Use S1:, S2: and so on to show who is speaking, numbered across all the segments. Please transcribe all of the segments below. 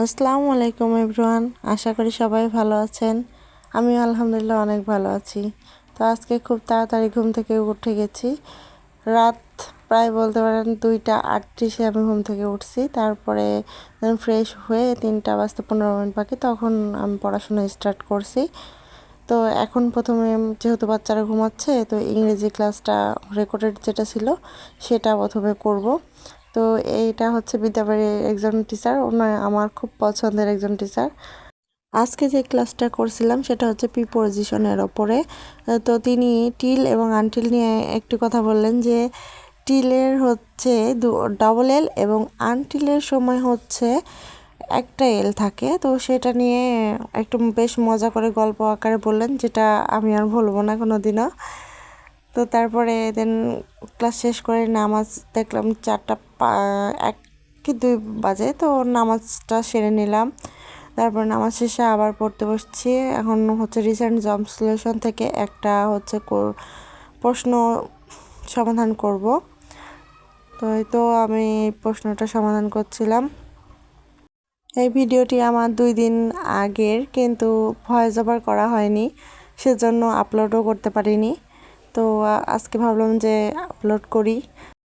S1: আসসালামু আলাইকুম এভরিওয়ান, আশা করি সবাই ভালো আছেন। আমি আলহামদুলিল্লাহ অনেক ভালো আছি। তো আজকে খুব তাড়াতাড়ি ঘুম থেকে উঠে গেছি। রাত প্রায় বলতে পারেন 2:38 আমি ঘুম থেকে উঠছি। তারপরে ফ্রেশ হয়ে 3:15 বাকি তখন আমি পড়াশোনা স্টার্ট করছি। তো এখন প্রথমে যেহেতু বাচ্চারা ঘুমাচ্ছে, তো ইংরেজি ক্লাসটা রেকর্ডেড যেটা ছিল সেটা প্রথমে করব। তো এইটা হচ্ছে বিদ্যাবাড়ির একজন টিচার, ওনার আমার খুব পছন্দের একজন টিচার। আজকে যে ক্লাসটা করছিলাম সেটা হচ্ছে প্রিপোজিশনের ওপরে। তো তিনি টিল এবং আনটিল নিয়ে একটু কথা বললেন যে টিলের হচ্ছে ডাবল এল এবং আনটিলের সময় হচ্ছে একটা এল থাকে। তো সেটা নিয়ে একটু বেশ মজা করে গল্প আকারে বললেন, যেটা আমি আর ভুলবো না কোনো দিনও। তো তারপরে দেন ক্লাস শেষ করে নামাজ দেখলাম 1 কি 2 বাজে। তো নামাজটা সেরে নিলাম। তারপর নামাজ শেষে আবার পড়তে বসছি। এখন হচ্ছে রিসেন্ট জব সলিউশন থেকে একটা হচ্ছে প্রশ্ন সমাধান করব। তো এই তো আমি প্রশ্নটা সমাধান করছিলাম। এই ভিডিওটি আমার 2 দিন আগের, কিন্তু ভয়েস ওভার করা হয়নি, সেজন্য আপলোডও করতে পারিনি। তো আজকে ভাবলাম যে আপলোড করি।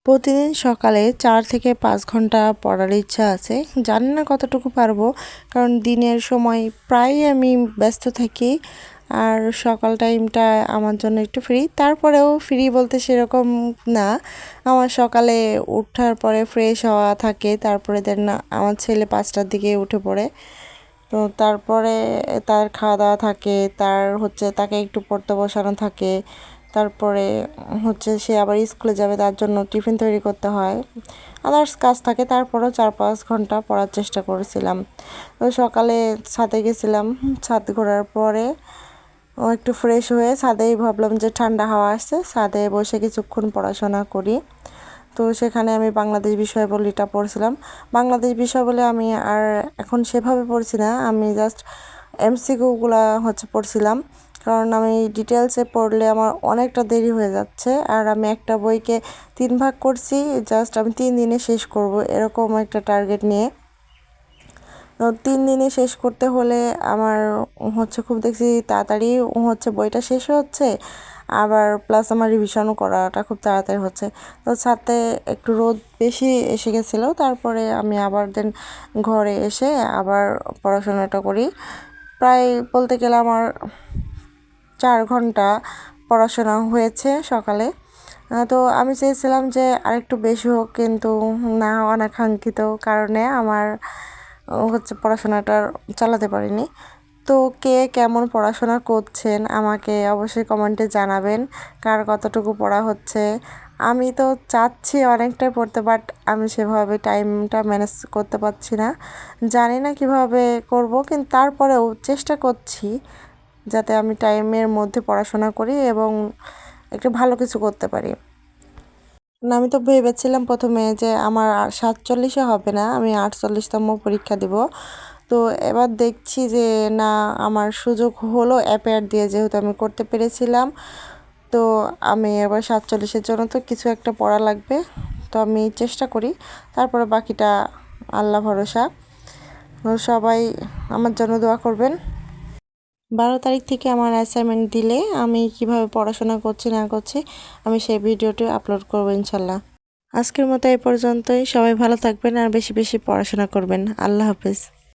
S1: প্রতিদিন সকালে 4 থেকে 5 ঘন্টা পড়ার ইচ্ছা আছে। জানি না কতটুকু পারবো, কারণ দিনের সময় প্রায় আমি ব্যস্ত থাকি। আর সকাল টাইমটা আমার জন্য একটু ফ্রি, তারপরেও ফ্রি বলতে সেরকম না। আমার সকালে ওঠার পরে ফ্রেশ হওয়া থাকে, তারপরে দেন আমার ছেলে 5টার দিকে উঠে পড়ে। তো তারপরে তার খাওয়া দাওয়া থাকে, তার হচ্ছে তাকে একটু পড়তে বসানো থাকে। তারপরে হচ্ছে সে আবার স্কুলে যাবে, তার জন্য টিফিন তৈরি করতে হয়, আদার্স কাজ থাকে। তারপরেও 4-5 ঘন্টা পড়ার চেষ্টা করেছিলাম। তো সকালে ছাদে গেছিলাম। ছাদ ঘোরার পরে একটু ফ্রেশ হয়ে ছাদেই ভাবলাম যে ঠান্ডা হাওয়া আসছে, ছাদে বসে কিছুক্ষণ পড়াশোনা করি। তো সেখানে আমি বাংলাদেশ বিষয়াবলীটা পড়ছিলাম। বাংলাদেশ বিষয়াবলী আমি আর এখন সেভাবে পড়ছি না, আমি জাস্ট এমসিকিউগুলো হচ্ছে পড়ছিলাম। কারণ আমি ডিটেলসে পড়লে আমার অনেকটা দেরি হয়ে যাচ্ছে, আর আমি একটা বইকে 3 ভাগ করছি, জাস্ট আমি 3 দিনে শেষ করব এরকম একটা টার্গেট নিয়ে। তো 3 দিনে শেষ করতে হলে আমার হচ্ছে খুব দেখছি তাড়াতাড়ি হচ্ছে বইটা শেষ হচ্ছে, আবার প্লাস আমার রিভিশনও করাটা খুব তাড়াতাড়ি হচ্ছে। তো ছাদে একটু রোদ বেশি এসে গেছিলো, তারপরে আমি আবার দেন ঘরে এসে আবার পড়াশোনাটা করি। প্রায় বলতে গেলে আমার 4 ঘন্টা পড়াশোনা হয়েছে সকালে। তো আমি চেয়েছিলাম যে আরেকটু বেশি হোক, কিন্তু না, অনাকাঙ্ক্ষিত কারণে আমার হচ্ছে পড়াশোনাটা চালাতে পারিনি। তো কে কেমন পড়াশোনা করছেন আমাকে অবশ্যই কমেন্টে জানাবেন, কার কতটুকু পড়া হচ্ছে। আমি তো চাচ্ছি অনেকটাই পড়তে, বাট আমি সেভাবে টাইমটা ম্যানেজ করতে পারছি না। জানি না কিভাবে করব, কিন্তু তারপরেও চেষ্টা করছি যাতে আমি টাইমের মধ্যে পড়াশোনা করি এবং একটু ভালো কিছু করতে পারি। না, আমি তো ভেবেছিলাম প্রথমে যে আমার 47-এ হবে না, আমি 48তম পরীক্ষা দিব। তো এবার দেখছি যে না, আমার সুযোগ হলো অ্যাপেয়ার দিয়ে, যেহেতু আমি করতে পেরেছিলাম। তো আমি এবার 47-এর জন্য তো কিছু একটা পড়া লাগবে। তো আমি চেষ্টা করি, তারপরে বাকিটা আল্লাহ ভরসা। তো সবাই আমার জন্য দোয়া করবেন। 12 তারিখ থেকে আমার অ্যাসাইনমেন্ট দিলে আমি কিভাবে পড়াশোনা করছি না করছি আমি সেই ভিডিওটি আপলোড করবো ইনশাল্লাহ। আজকের মতো এই পর্যন্তই। সবাই ভালো থাকবেন আর বেশি বেশি পড়াশোনা করবেন। আল্লাহ হাফেজ।